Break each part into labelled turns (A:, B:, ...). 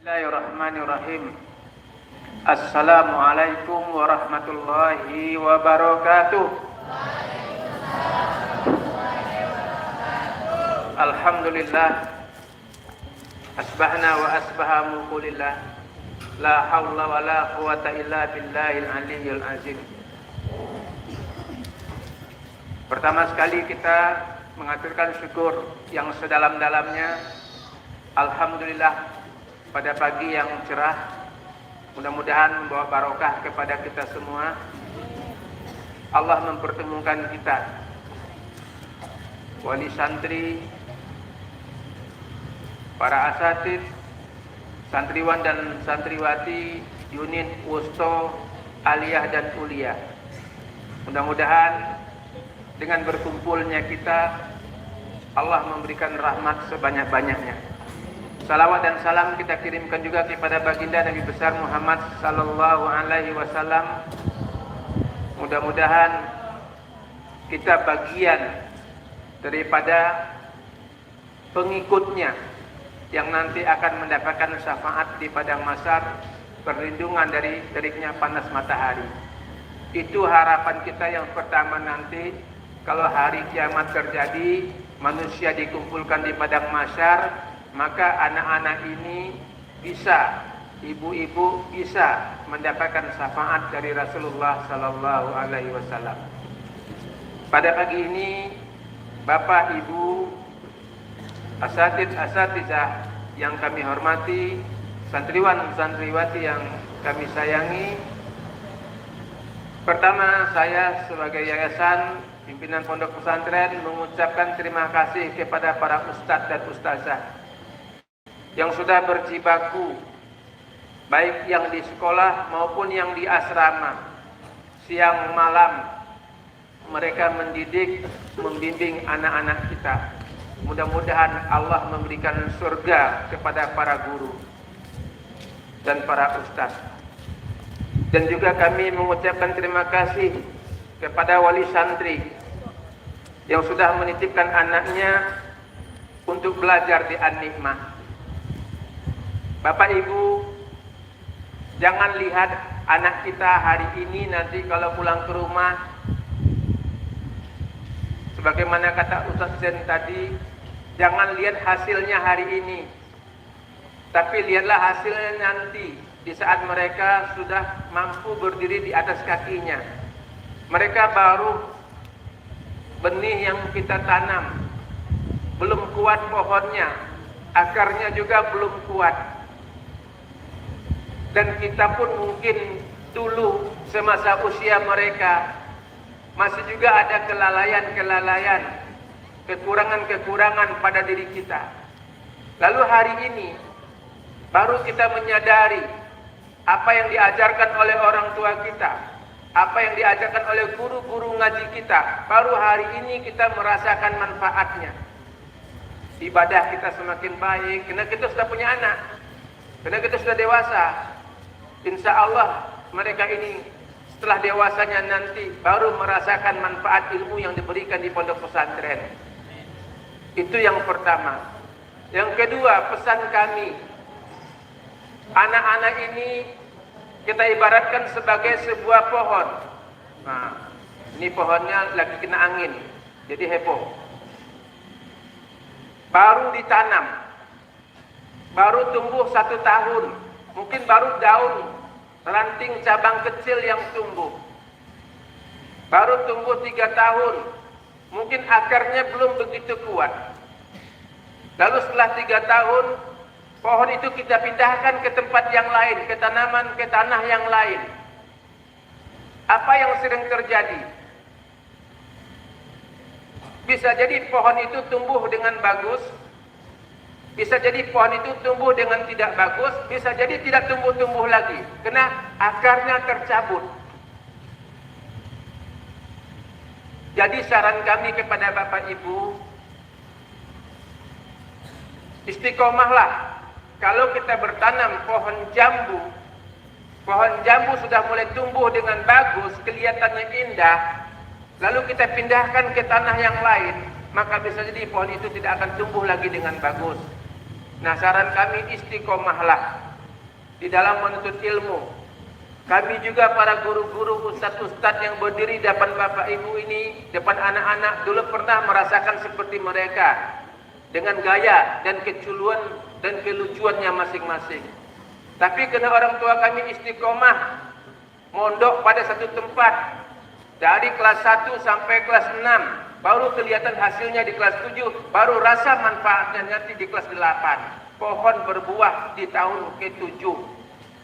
A: Bismillahirrahmanirrahim. Assalamualaikum warahmatullahi wabarakatuh. Alhamdulillah. Asbahna wa asbaha mulkulillah. La hawla wa la quwata illa billahil aliyyil azim. Pertama sekali kita mengaturkan syukur yang sedalam-dalamnya. Alhamdulillah pada pagi yang cerah, mudah-mudahan membawa barokah kepada kita semua. Allah mempertemukan kita, wali santri, para asatidz, santriwan dan santriwati, unit, wusto, aliyah dan uliyah. Mudah-mudahan dengan berkumpulnya kita, Allah memberikan rahmat sebanyak-banyaknya. Salawat dan salam kita kirimkan juga kepada baginda Nabi besar Muhammad sallallahu alaihi wasallam. Mudah-mudahan kita bagian daripada pengikutnya yang nanti akan mendapatkan syafaat di padang mahsyar, perlindungan dari teriknya panas matahari. Itu harapan kita yang pertama nanti. Kalau hari kiamat terjadi, manusia dikumpulkan di padang mahsyar, maka anak-anak ini bisa, ibu-ibu bisa mendapatkan syafaat dari Rasulullah sallallahu alaihi wasallam. Pada pagi ini, Bapak, Ibu, asatidz-asatidzah yang kami hormati, santriwan santriwati yang kami sayangi. Pertama, saya sebagai yayasan pimpinan pondok pesantren mengucapkan terima kasih kepada para ustadz dan ustazah yang sudah berjibaku, baik yang di sekolah maupun yang di asrama. Siang malam mereka mendidik, membimbing anak-anak kita. Mudah-mudahan Allah memberikan surga kepada para guru dan para ustaz. Dan juga kami mengucapkan terima kasih kepada wali santri yang sudah menitipkan anaknya untuk belajar di An-Nikmah. Bapak Ibu, jangan lihat anak kita hari ini, nanti kalau pulang ke rumah, sebagaimana kata Ustaz Zen tadi, jangan lihat hasilnya hari ini, tapi lihatlah hasilnya nanti di saat mereka sudah mampu berdiri di atas kakinya. Mereka baru benih yang kita tanam, belum kuat pohonnya, akarnya juga belum kuat. Dan kita pun mungkin dulu semasa usia mereka masih juga ada kelalaian-kelalaian, kekurangan-kekurangan pada diri kita. Lalu hari ini baru kita menyadari apa yang diajarkan oleh orang tua kita, apa yang diajarkan oleh guru-guru ngaji kita. Baru hari ini kita merasakan manfaatnya. Ibadah kita semakin baik karena kita sudah punya anak, karena kita sudah dewasa. Insya Allah mereka ini setelah dewasanya nanti baru merasakan manfaat ilmu yang diberikan di pondok pesantren. Itu yang pertama. Yang kedua, pesan kami, anak-anak ini kita ibaratkan sebagai sebuah pohon. Nah, ini pohonnya lagi kena angin, jadi heboh. Baru ditanam, baru tumbuh 1 tahun, mungkin baru daun, ranting cabang kecil yang tumbuh. Baru tumbuh 3 tahun, mungkin akarnya belum begitu kuat. Lalu setelah 3 tahun, pohon itu kita pindahkan ke tempat yang lain, ke tanaman, ke tanah yang lain. Apa yang sering terjadi? Bisa jadi pohon itu tumbuh dengan bagus, bisa jadi pohon itu tumbuh dengan tidak bagus, bisa jadi tidak tumbuh-tumbuh lagi, karena akarnya tercabut. Jadi saran kami kepada Bapak Ibu, istiqomahlah. Kalau kita bertanam pohon jambu sudah mulai tumbuh dengan bagus, kelihatannya indah, lalu kita pindahkan ke tanah yang lain, maka bisa jadi pohon itu tidak akan tumbuh lagi dengan bagus. Nah, saran kami istiqomahlah. di dalam menuntut ilmu. Kami juga para guru-guru, ustadz-ustadz yang berdiri depan bapak ibu ini, depan anak-anak, dulu pernah merasakan seperti mereka, dengan gaya dan keculuan dan kelucuannya masing-masing. Tapi karena orang tua kami istiqomah, mondok pada satu tempat, dari kelas 1 sampai kelas 6, baru kelihatan hasilnya di kelas 7, baru rasa manfaatnya nanti di kelas 8. Pohon berbuah di tahun ke-7,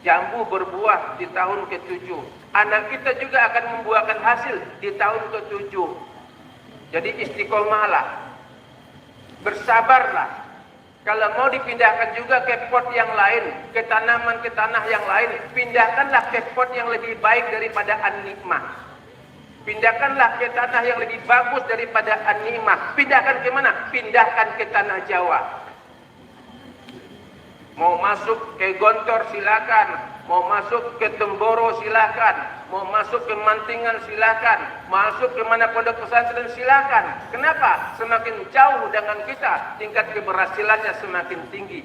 A: jambu berbuah di tahun ke-7. Anak kita juga akan membuahkan hasil di tahun ke-7. Jadi istiqomahlah, bersabarlah. Kalau mau dipindahkan juga ke pot yang lain, ke tanaman, ke tanah yang lain, pindahkanlah ke pot yang lebih baik daripada an-nikmah. Pindahkanlah ke tanah yang lebih bagus daripada an-nikmah. Pindahkan ke mana? Pindahkan ke tanah Jawa. Mau masuk ke Gontor silakan, mau masuk ke Temboro silakan, mau masuk ke Mantingan silakan, masuk ke mana pondok pesantren silakan. Kenapa? Semakin jauh dengan kita, tingkat keberhasilannya semakin tinggi.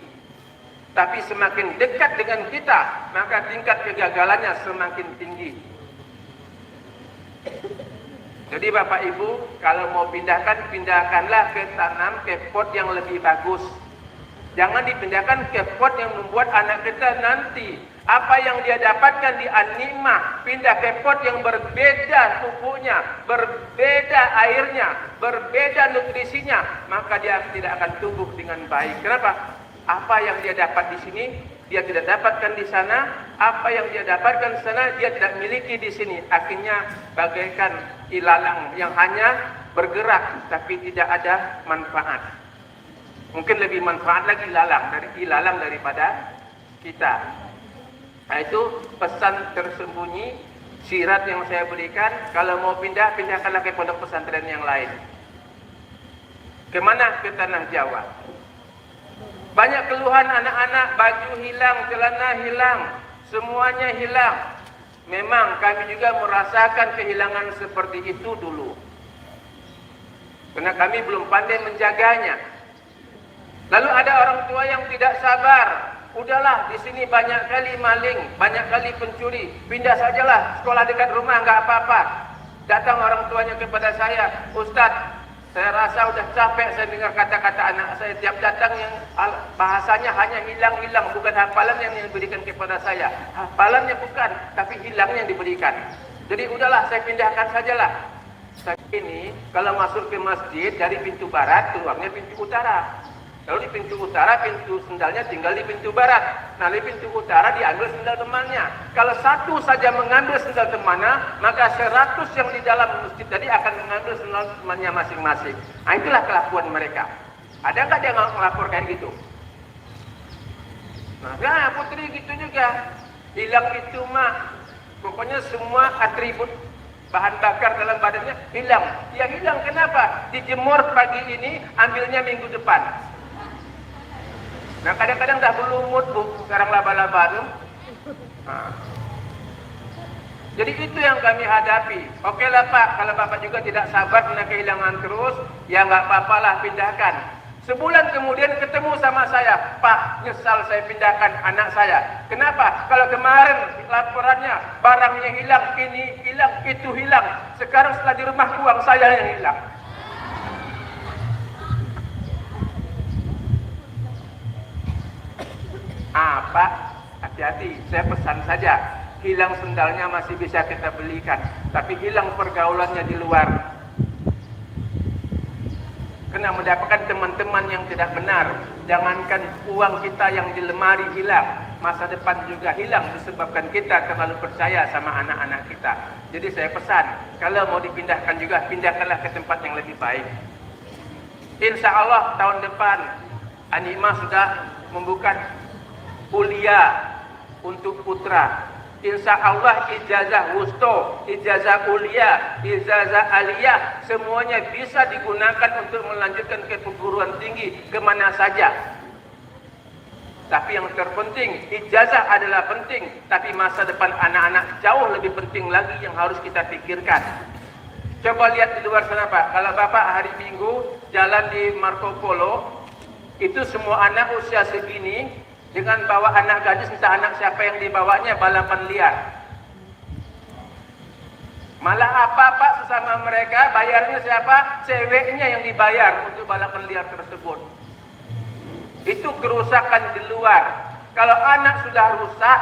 A: Tapi semakin dekat dengan kita, maka tingkat kegagalannya semakin tinggi. Jadi Bapak Ibu, kalau mau pindahkan, pindahkanlah ke tanam, ke pot yang lebih bagus. Jangan dipindahkan ke pot yang membuat anak kita nanti apa yang dia dapatkan di an-nikmah pindah ke pot yang berbeda pupuknya, berbeda airnya, berbeda nutrisinya, maka dia tidak akan tumbuh dengan baik. Kenapa? Apa yang dia dapat di sini dia tidak dapatkan di sana, apa yang dia dapatkan di sana dia tidak miliki di sini. Akhirnya bagaikan ilalang yang hanya bergerak tapi tidak ada manfaat. Mungkin lebih manfaat lagi ilalang daripada kita. Nah, itu pesan tersembunyi syirat yang saya berikan. Kalau mau pindah, pindahkanlah ke pondok pesantren yang lain. Kemana? Ke tanah Jawa. Banyak keluhan anak-anak, baju hilang, celana hilang, semuanya hilang. Memang kami juga merasakan kehilangan seperti itu dulu. Karena kami belum pandai menjaganya. Lalu ada orang tua yang tidak sabar. Udahlah, di sini banyak kali maling, banyak kali pencuri. Pindah sajalah, sekolah dekat rumah enggak apa-apa. Datang orang tuanya kepada saya, Ustadz, saya rasa udah capek saya dengar kata-kata anak saya. Tiap datang yang bahasanya hanya hilang-hilang, bukan hafalan yang diberikan kepada saya. Hafalannya bukan, tapi hilangnya yang diberikan. Jadi udahlah, saya pindahkan sajalah. Saya ini kalau masuk ke masjid dari pintu barat, keluarnya pintu utara. Lalu di pintu utara, pintu sendalnya tinggal di pintu barat. Nah, di pintu utara diambil sendal temannya. Kalau satu saja mengambil sendal temannya, maka 100 yang di dalam masjid tadi akan mengambil sendal temannya masing-masing. Nah, itulah kelakuan mereka. Ada nggak dia ngelapor kayak gitu? Nah, ya putri gitu juga. Hilang itu mah, pokoknya semua atribut bahan bakar dalam badannya hilang. Ya hilang kenapa? Dijemur pagi ini, ambilnya minggu depan. Nah kadang-kadang dah berlumut bu, sekarang laba-laba tuh. Nah. Jadi itu yang kami hadapi. Oke lah Pak, kalau Bapak juga tidak sabar karena kehilangan terus, ya nggak apa-apalah pindahkan. Sebulan kemudian ketemu sama saya, Pak nyesal saya pindahkan anak saya. Kenapa? Kalau kemarin laporannya barangnya hilang, ini hilang, itu hilang. Sekarang setelah di rumah uang saya yang hilang. Pak, hati-hati, saya pesan saja. Hilang sendalnya masih bisa kita belikan, tapi hilang pergaulannya di luar. Kena mendapatkan teman-teman yang tidak benar. Jangankan uang kita yang di lemari hilang, masa depan juga hilang disebabkan kita terlalu percaya sama anak-anak kita. Jadi saya pesan, kalau mau dipindahkan juga, pindahkanlah ke tempat yang lebih baik. Insya Allah tahun depan An-Nikmah sudah membuka kuliah untuk putra. Insya Allah ijazah wusto, ijazah kuliah, ijazah aliyah, semuanya bisa digunakan untuk melanjutkan ke perguruan tinggi kemana saja. Tapi yang terpenting, ijazah adalah penting, tapi masa depan anak-anak jauh lebih penting lagi yang harus kita pikirkan. Coba lihat di luar sana Pak, kalau Bapak hari Minggu jalan di Marco Polo, itu semua anak usia segini dengan bawa anak gadis, entah anak siapa yang dibawanya, balapan liar. Malah apa Pak, sesama mereka bayarnya siapa? Ceweknya yang dibayar untuk balapan liar tersebut. Itu kerusakan di luar. Kalau anak sudah rusak,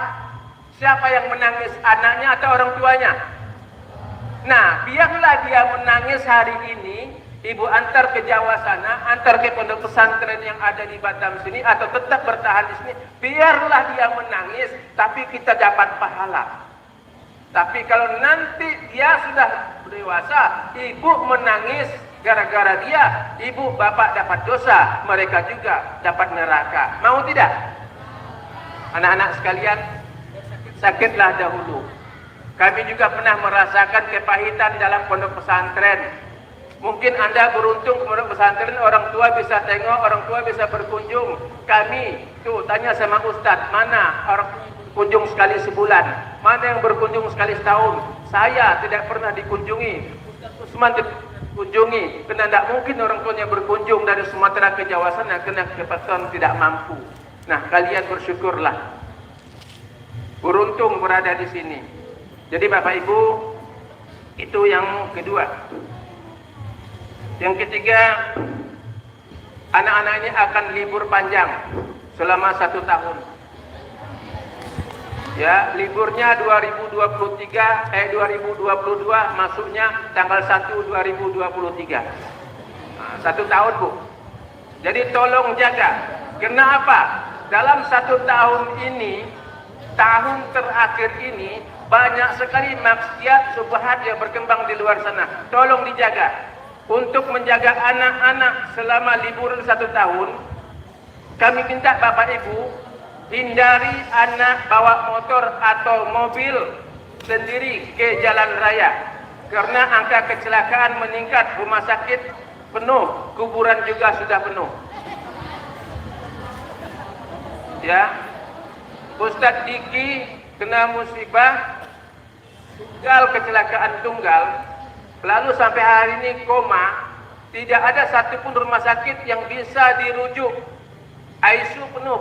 A: siapa yang menangis? Anaknya atau orang tuanya? Nah, biarlah dia menangis hari ini, ibu antar ke Jawa sana, antar ke pondok pesantren yang ada di Batam sini, atau tetap bertahan di sini. Biarlah dia menangis, tapi kita dapat pahala. Tapi kalau nanti dia sudah dewasa, ibu menangis gara-gara dia, ibu bapak dapat dosa, mereka juga dapat neraka. Mau tidak? Anak-anak sekalian, sakitlah dahulu. Kami juga pernah merasakan kepahitan dalam pondok pesantren. Mungkin Anda beruntung ke pondok pesantren, orang tua bisa tengok, orang tua bisa berkunjung. Kami tuh tanya sama Ustadz, mana orang kunjung sekali sebulan, mana yang berkunjung sekali setahun. Saya tidak pernah dikunjungi, Ustadz Usman dikunjungi, karena tidak mungkin orang tuanya berkunjung dari Sumatera ke Jawa sana, karena kebetulan tidak mampu. Nah, kalian bersyukurlah, beruntung berada di sini. Jadi Bapak Ibu, itu yang kedua. Yang ketiga, anak-anak ini akan libur panjang selama 1 tahun. Ya, liburnya 2022, masuknya tanggal 1 2023. Nah, 1 tahun Bu. Jadi tolong jaga. Kenapa? Dalam 1 tahun ini, tahun terakhir ini, banyak sekali maksiat subhat yang berkembang di luar sana. Tolong dijaga. Untuk menjaga anak-anak selama liburan 1 tahun, kami minta Bapak Ibu hindari anak bawa motor atau mobil sendiri ke jalan raya, karena angka kecelakaan meningkat, rumah sakit penuh, kuburan juga sudah penuh. Ya, Ustadz Diki kena musibah tunggal, kecelakaan tunggal, lalu sampai hari ini koma, tidak ada satupun rumah sakit yang bisa dirujuk. ICU penuh,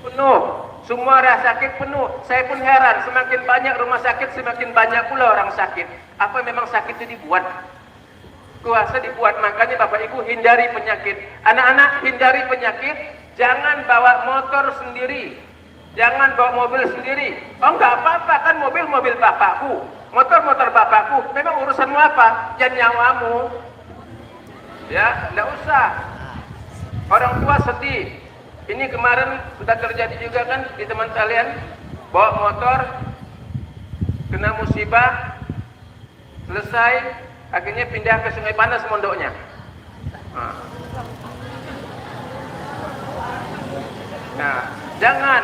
A: penuh, semua rumah sakit penuh. Saya pun heran, semakin banyak rumah sakit, semakin banyak pula orang sakit. Apa memang sakit itu dibuat? Kuasa dibuat. Makanya Bapak Ibu hindari penyakit. Anak-anak hindari penyakit. Jangan bawa motor sendiri, jangan bawa mobil sendiri. Oh enggak apa-apa, kan mobil bapakku, motor bapakku. Memang urusanmu apa? Jangan nyawamu. Ya, enggak usah. Orang tua sedih. Ini kemarin sudah terjadi juga kan di teman kalian, bawa motor, kena musibah, selesai, akhirnya pindah ke Sungai Panas mondoknya. Nah, jangan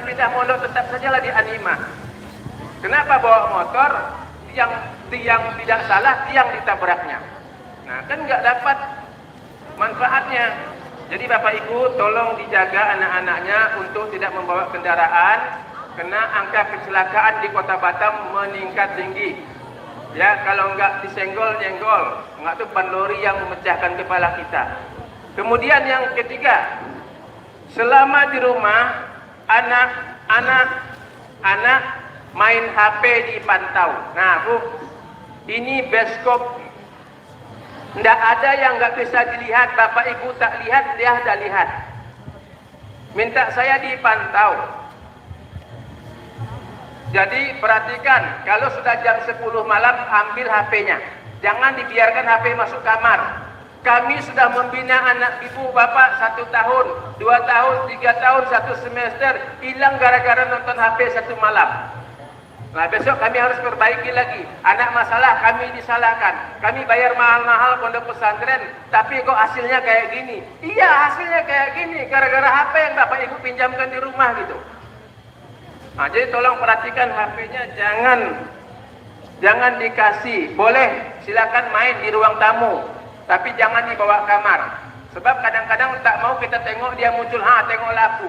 A: pindah mondok, tetap sajalah di Anima. Kenapa bawa motor? Yang tidak salah, tiang ditabraknya. Nah, kan nggak dapat manfaatnya. Jadi Bapak Ibu tolong dijaga anak-anaknya untuk tidak membawa kendaraan, karena angka kecelakaan di Kota Batam meningkat tinggi. Ya, kalau enggak disenggol-nyenggol, enggak tuh ban lori yang memecahkan kepala kita. Kemudian yang ketiga, selama di rumah anak main HP dipantau. Nah, Bu, ini bioskop. Tidak ada yang nggak bisa dilihat. Bapak Ibu tak lihat, dia dah lihat. Minta saya dipantau. Jadi perhatikan, kalau sudah jam 10 malam ambil HP-nya. Jangan dibiarkan HP masuk kamar. Kami sudah membina anak ibu bapak 1 tahun, 2 tahun, 3 tahun, 1 semester, hilang gara-gara nonton HP 1 malam. Nah, besok kami harus perbaiki lagi. Anak masalah, kami disalahkan. Kami bayar mahal-mahal pondok pesantren, tapi kok hasilnya kayak gini. Iya, hasilnya kayak gini, gara-gara HP yang Bapak Ibu pinjamkan di rumah gitu. Nah, jadi tolong perhatikan HP-nya, jangan dikasih. Boleh, silakan main di ruang tamu, tapi jangan dibawa kamar. Sebab kadang-kadang tak mau kita tengok, dia muncul, tengoklah aku.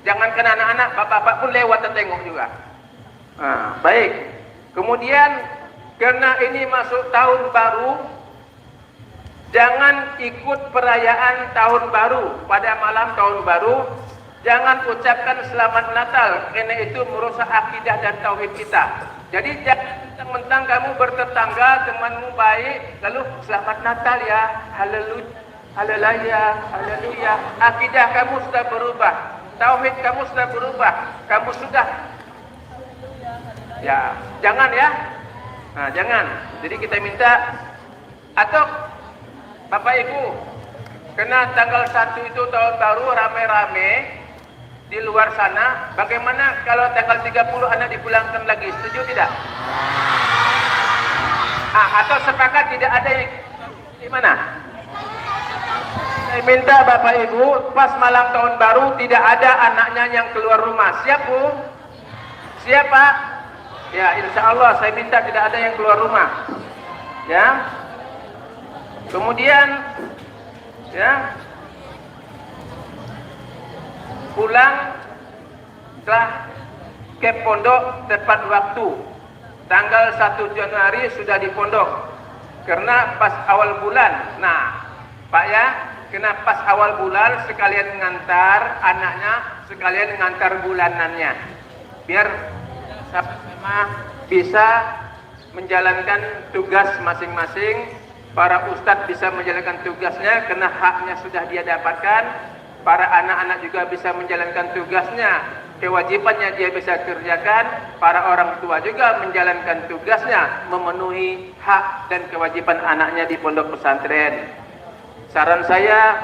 A: Jangankan anak-anak, bapak-bapak pun lewat dan tengok juga. Nah, baik. Kemudian karena ini masuk tahun baru, Jangan ikut perayaan tahun baru. Pada malam tahun baru, jangan ucapkan selamat Natal, karena itu merusak akidah dan tauhid kita. Jadi jangan mentang-mentang kamu bertetangga, temanmu baik, lalu selamat Natal ya, haleluya, haleluya, haleluya. Akidah kamu sudah berubah, tauhid kamu sudah berubah, kamu sudah, ya, jangan ya. Nah, jangan. Jadi kita minta, atau Bapak Ibu, kena tanggal 1 itu tahun baru rame-rame di luar sana, bagaimana kalau tanggal 30 anak dipulangkan lagi? Setuju tidak? Atau sepakat tidak ada yang gimana? Saya minta Bapak Ibu, pas malam tahun baru tidak ada anaknya yang keluar rumah. Siap Bu? Siap Pak? Ya, insya Allah saya minta tidak ada yang keluar rumah. Ya. Kemudian, ya, pulang telah ke pondok tepat waktu. Tanggal 1 Januari sudah di pondok. Karena pas awal bulan. Nah, Pak ya, kena pas awal bulan sekalian ngantar anaknya, sekalian ngantar bulanannya. Biar sama bisa menjalankan tugas masing-masing. Para ustadz bisa menjalankan tugasnya karena haknya sudah dia dapatkan. Para anak-anak juga bisa menjalankan tugasnya, kewajibannya dia bisa kerjakan. Para orang tua juga menjalankan tugasnya, memenuhi hak dan kewajiban anaknya di pondok pesantren. Saran saya,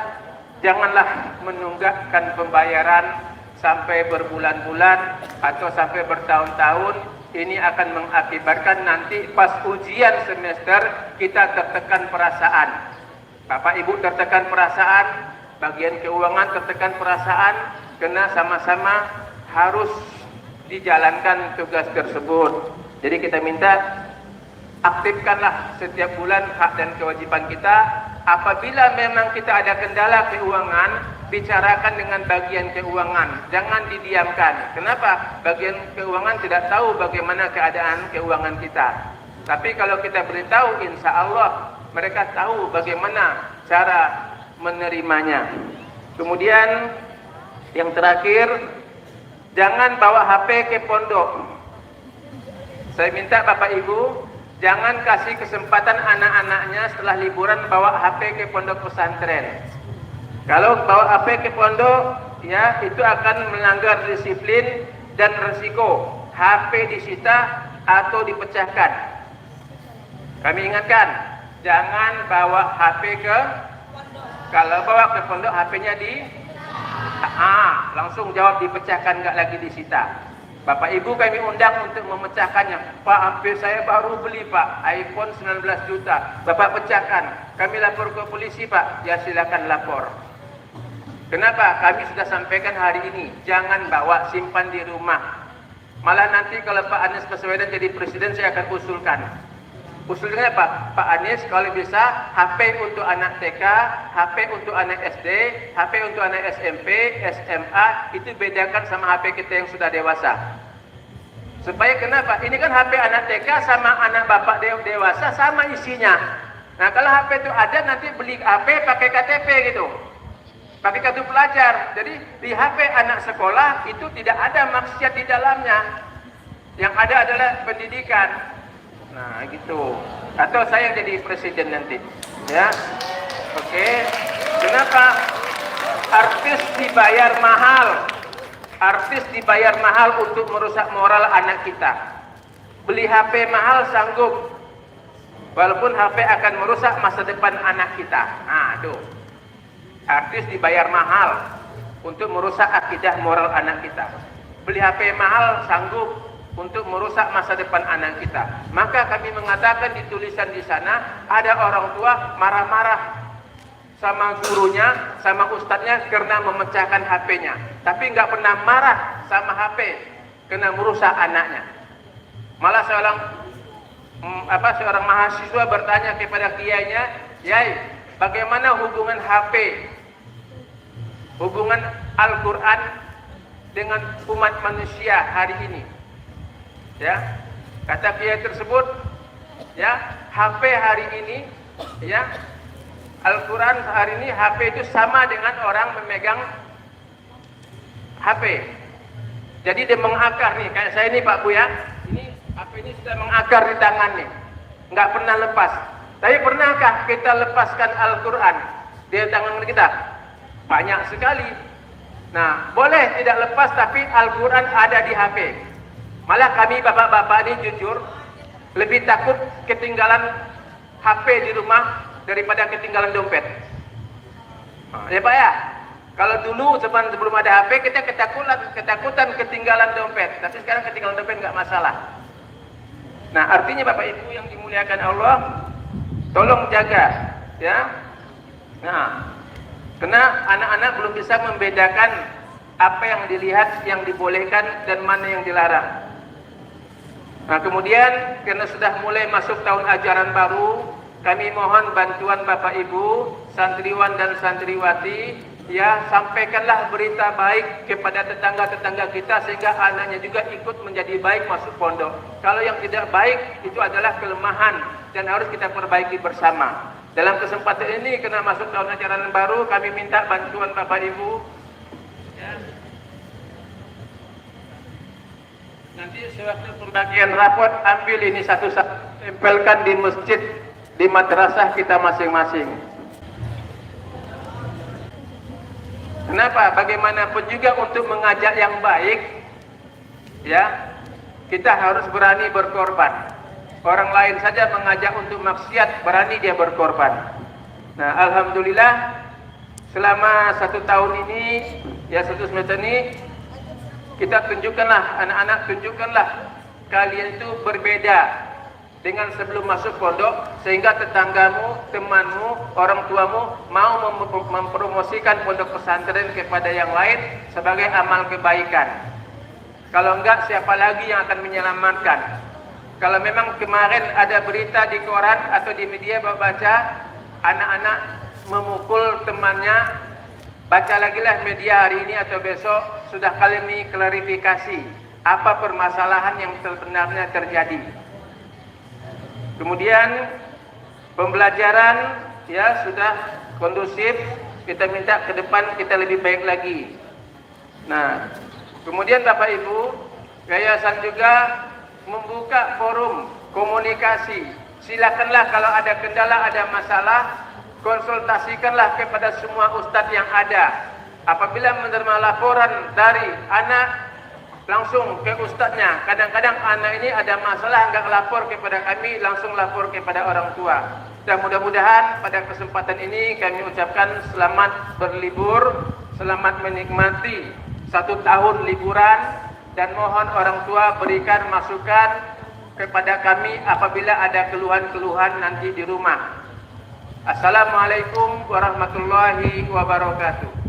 A: janganlah menunggakkan pembayaran sampai berbulan-bulan atau sampai bertahun-tahun. Ini akan mengakibatkan nanti pas ujian semester kita tertekan perasaan. Bapak Ibu tertekan perasaan, bagian keuangan tertekan perasaan, karena sama-sama harus dijalankan tugas tersebut. Jadi kita minta aktifkanlah setiap bulan hak dan kewajiban kita. Apabila memang kita ada kendala keuangan, bicarakan dengan bagian keuangan, jangan didiamkan. Kenapa? Bagian keuangan tidak tahu bagaimana keadaan keuangan kita. Tapi kalau kita beritahu, insya Allah mereka tahu bagaimana cara menerimanya. Kemudian yang terakhir, jangan bawa HP ke pondok. Saya minta Bapak Ibu, jangan kasih kesempatan anak-anaknya setelah liburan bawa HP ke pondok pesantren. Kalau bawa HP ke pondok, ya itu akan melanggar disiplin dan resiko HP disita atau dipecahkan. Kami ingatkan, jangan bawa HP ke, kalau bawa ke pondok HP-nya langsung jawab dipecahkan, nggak lagi disita. Bapak Ibu kami undang untuk memecahkannya. Pak, HP saya baru beli Pak, iPhone 19 juta. Bapak pecahkan. Kami lapor ke polisi Pak. Ya silakan lapor. Kenapa? Kami sudah sampaikan hari ini. Jangan bawa, simpan di rumah. Malah nanti kalau Pak Anies Baswedan jadi presiden, saya akan usulkan. Usulnya Pak Anies kalau bisa HP untuk anak TK, HP untuk anak SD, HP untuk anak SMP, SMA, itu bedakan sama HP kita yang sudah dewasa. Supaya kenapa? Ini kan HP anak TK sama anak bapak dewasa sama isinya. Nah kalau HP itu ada, nanti beli HP pakai KTP gitu, pakai kartu pelajar. Jadi di HP anak sekolah itu tidak ada maksiat di dalamnya. Yang ada adalah pendidikan. Nah gitu. Atau saya jadi presiden nanti, ya. Oke. Kenapa? Artis dibayar mahal. Artis dibayar mahal untuk merusak moral anak kita. Beli HP mahal sanggup, walaupun HP akan merusak masa depan anak kita. Nah tuh. Artis dibayar mahal untuk merusak akidah moral anak kita. Beli HP mahal sanggup untuk merusak masa depan anak kita. Maka kami mengatakan di tulisan di sana, ada orang tua marah-marah sama gurunya, sama ustadznya karena memecahkan HP-nya. Tapi nggak pernah marah sama HP karena merusak anaknya. Malah seorang mahasiswa bertanya kepada kiainya, "Yai, bagaimana hubungan HP, hubungan Al-Quran dengan umat manusia hari ini?" Ya, kata kiai tersebut, ya, HP hari ini, ya, Al-Quran hari ini HP itu sama dengan orang memegang HP. Jadi dia mengakar nih, kayak saya ini Pak Buya, ini HP ini sudah mengakar di tangan nih, nggak pernah lepas. Tapi pernahkah kita lepaskan Al-Quran di tangan kita? Banyak sekali. Nah, boleh tidak lepas, tapi Al-Quran ada di HP. Malah kami bapak-bapak ini jujur, lebih takut ketinggalan HP di rumah daripada ketinggalan dompet. Ya Pak ya, kalau dulu sebelum ada HP kita ketakutan ketinggalan dompet, tapi sekarang ketinggalan dompet nggak masalah. Nah artinya Bapak Ibu yang dimuliakan Allah, tolong jaga ya. Nah, karena anak-anak belum bisa membedakan apa yang dilihat, yang dibolehkan dan mana yang dilarang. Nah kemudian karena sudah mulai masuk tahun ajaran baru, kami mohon bantuan Bapak Ibu, santriwan dan santriwati, ya sampaikanlah berita baik kepada tetangga-tetangga kita sehingga anaknya juga ikut menjadi baik masuk pondok. Kalau yang tidak baik itu adalah kelemahan dan harus kita perbaiki bersama. Dalam kesempatan ini karena masuk tahun ajaran baru, kami minta bantuan Bapak Ibu. Ya. Nanti sewaktu pembagian rapot ambil ini satu-satu, tempelkan di masjid, di madrasah kita masing-masing. Kenapa? Bagaimanapun juga untuk mengajak yang baik, ya kita harus berani berkorban. Orang lain saja mengajak untuk maksiat, berani dia berkorban. Nah, alhamdulillah selama 1 tahun ini, ya 1 semester ini, kita tunjukkanlah, anak-anak tunjukkanlah kalian itu berbeda dengan sebelum masuk pondok, sehingga tetanggamu, temanmu, orang tuamu mau mempromosikan pondok pesantren kepada yang lain sebagai amal kebaikan. Kalau enggak, siapa lagi yang akan menyelamatkan? Kalau memang kemarin ada berita di koran atau di media baca anak-anak memukul temannya, baca lagi lah media hari ini atau besok, sudah kami klarifikasi apa permasalahan yang sebenarnya terjadi. Kemudian pembelajaran ya sudah kondusif, kita minta ke depan kita lebih baik lagi. Nah, kemudian Bapak Ibu, yayasan juga membuka forum komunikasi. Silakanlah kalau ada kendala, ada masalah, konsultasikanlah kepada semua ustadz yang ada. Apabila menerima laporan dari anak, langsung ke ustadznya. Kadang-kadang anak ini ada masalah, enggak lapor kepada kami, langsung lapor kepada orang tua. Dan mudah-mudahan pada kesempatan ini kami ucapkan selamat berlibur, selamat menikmati 1 tahun liburan, dan mohon orang tua berikan masukan kepada kami apabila ada keluhan-keluhan nanti di rumah. Assalamualaikum warahmatullahi wabarakatuh.